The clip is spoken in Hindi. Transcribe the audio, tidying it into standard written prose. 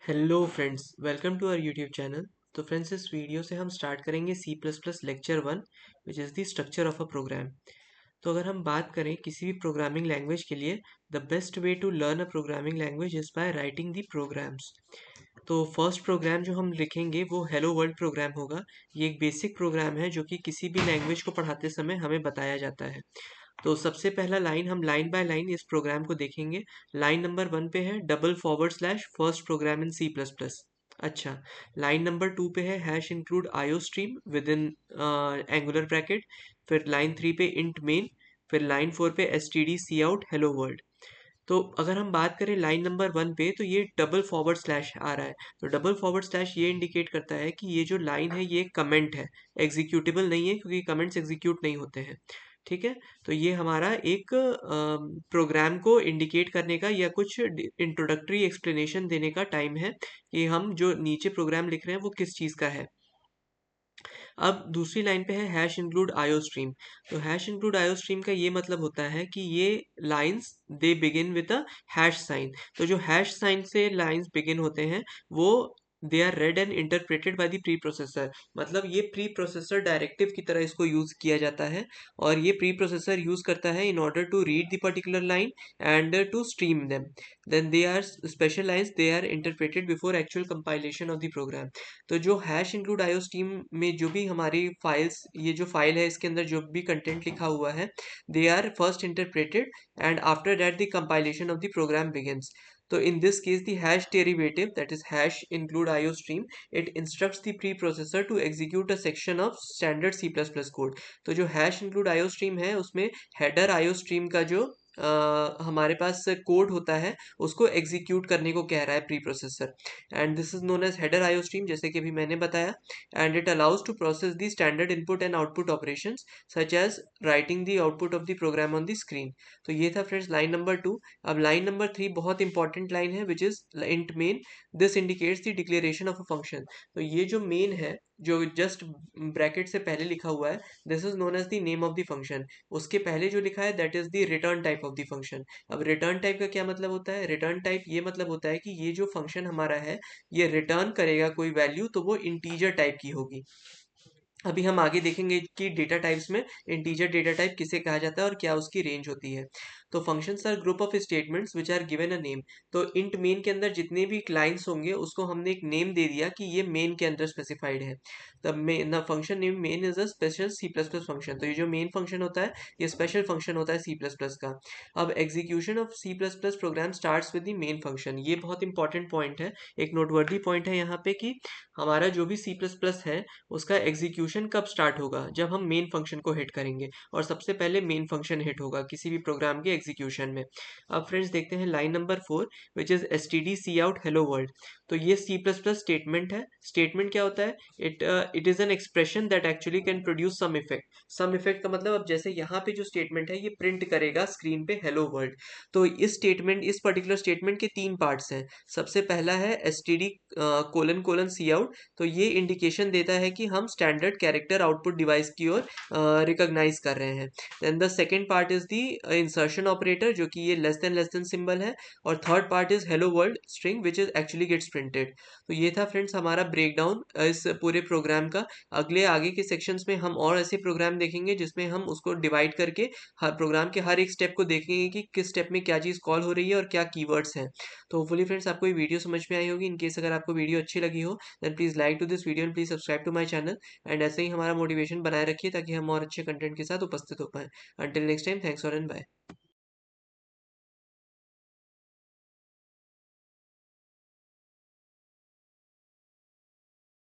Hello friends, welcome to our YouTube channel. तो फ्रेंड्स, इस वीडियो से हम स्टार्ट करेंगे C plus plus lecture 1, which is the structure of a program. तो अगर हम बात करें किसी भी प्रोग्रामिंग लैंग्वेज के लिए, the best way to learn a programming language is by writing the programs. तो फर्स्ट प्रोग्राम जो हम लिखेंगे वो हेलो वर्ल्ड प्रोग्राम होगा। ये एक बेसिक प्रोग्राम है जो कि किसी भी लैंग्वेज को पढ़ाते समय हमें बताया जाता है। तो सबसे पहला लाइन हम लाइन बाय लाइन इस प्रोग्राम को देखेंगे। लाइन नंबर 1 पे है double forward slash first program in C plus plus. अच्छा, लाइन नंबर 2 पे है hash include IO stream with in angle bracket. फिर लाइन 3 पे इंट मेन। फिर लाइन 4 पे S T D C out hello world. तो अगर हम बात करें लाइन नंबर 1 पे, तो ये डबल फॉरवर्ड स्लैश आ रहा है। तो डबल फॉरवर्ड स्लैश ये इंडिकेट करता है कि ये जो लाइन है ये कमेंट है, एग्जीक्यूटेबल नहीं है, क्योंकि कमेंट्स एग्जीक्यूट नहीं होते हैं। ठीक है। तो ये हमारा एक प्रोग्राम को इंडिकेट करने का या कुछ इंट्रोडक्टरी एक्सप्लेनेशन देने का टाइम है कि हम जो नीचे प्रोग्राम लिख रहे हैं वो किस चीज़ का है। अब दूसरी लाइन पे है हैश इंक्लूड आईओ स्ट्रीम। तो हैश इंक्लूड आईओ स्ट्रीम का ये मतलब होता है कि ये lines they begin with a hash sign. तो जो हैश साइन से लाइंस बिगिन होते हैं वो they are read and interpreted by the preprocessor. मतलब ये प्री प्रोसेसर डायरेक्टिव की तरह इसको यूज किया जाता है, और ये प्री प्रोसेसर यूज करता है in order to read the particular line and to stream them. Then they are special lines, they are interpreted before actual compilation of the program. तो जो हैश इंक्लूड आईओ स्ट्रीम में जो भी हमारी फाइल्स, ये जो फाइल है इसके अंदर जो भी कंटेंट लिखा हुआ है, they are first interpreted and after that the compilation of the program begins. तो in this case the hash derivative, that is hash include IO stream, it instructs the preprocessor to execute a section of standard C++ code। तो जो hash include IO stream है उसमें header IO stream का जो हमारे पास कोड होता है उसको एग्जीक्यूट करने को कह रहा है preprocessor, and this is known as header IO stream, जैसे कि अभी मैंने बताया। And it allows to process the standard input and output operations such as writing the output of the program on the screen. तो ये था फ्रेंड्स लाइन नंबर 2। अब लाइन नंबर 3 बहुत इंपॉर्टेंट लाइन है, which is int main. This indicates the declaration of a function. तो ये जो मेन है, जो जस्ट ब्रैकेट से पहले लिखा हुआ है, this is known as the name of the function. उसके पहले जो लिखा है that is the return type of the function. अब रिटर्न टाइप का क्या मतलब होता है? रिटर्न टाइप ये मतलब होता है कि ये जो फंक्शन हमारा है ये रिटर्न करेगा कोई वैल्यू, तो वो इंटीजर टाइप की होगी। अभी हम आगे देखेंगे कि डेटा टाइप्स में इंटीजर डेटा टाइप किसे कहा जाता है और क्या उसकी रेंज होती है। तो functions are group of statements which are given a name. तो इंट मेन के अंदर जितने भी लाइंस होंगे उसको हमने एक नेम दे दिया कि ये मेन के अंदर स्पेसिफाइड है। The function name main is a special C plus plus function. तो ये जो मेन फंक्शन होता है ये स्पेशल फंक्शन होता है सी प्लस प्लस का। अब execution of C plus plus program starts with the main function. ये बहुत इंपॉर्टेंट पॉइंट है, एक नोटवर्दी पॉइंट है यहाँ पे कि हमारा जो भी सी प्लस प्लस है उसका एग्जीक्यूशन कब स्टार्ट होगा? जब हम मेन फंक्शन को हिट करेंगे, और सबसे पहले मेन फंक्शन हिट होगा किसी भी प्रोग्राम के एग्जीक्यूशन में। अब फ्रेंड्स देखते हैं line number 4, which is S T D C out hello world. तो ये सी प्लस प्लस स्टेटमेंट है। स्टेटमेंट क्या होता है? It is an expression that actually can produce some effect. Some effect का मतलब, अब जैसे यहाँ पे जो स्टेटमेंट है ये प्रिंट करेगा स्क्रीन पे हेलो वर्ल्ड। तो इस पर्टिकुलर स्टेटमेंट के तीन पार्ट्स हैं। सबसे पहला है S T D colon colon C out. तो ये इंडिकेशन देता है कि हम स्टैंडर्ड कैरेक्टर आउटपुट डिवाइस की ओर रिकॉग्नाइज कर रहे हैं। Then the second part is the insertion operator, जो कि ये लेस देन सिंबल है। और third part is hello world string which is actually gets printed. तो ये था फ्रेंड्स हमारा ब्रेकडाउन इस पूरे प्रोग्राम का। अगले आगे के सेक्शंस में हम और ऐसे प्रोग्राम देखेंगे जिसमें हम उसको डिवाइड करके हर प्रोग्राम के हर एक स्टेप को देखेंगे कि किस स्टेप में क्या चीज़ कॉल हो रही है और क्या कीवर्ड्स हैं। तो होपफुली फ्रेंड्स आपको ये वीडियो समझ में आई होगी। इन केस अगर आपको वीडियो अच्छी लगी हो, then please like to this video and please subscribe to my channel. And ऐसे ही हमारा मोटिवेशन बनाए रखिए ताकि हम और अच्छे कंटेंट के साथ उपस्थित हो पाएँ। Until next time, thanks for and bye.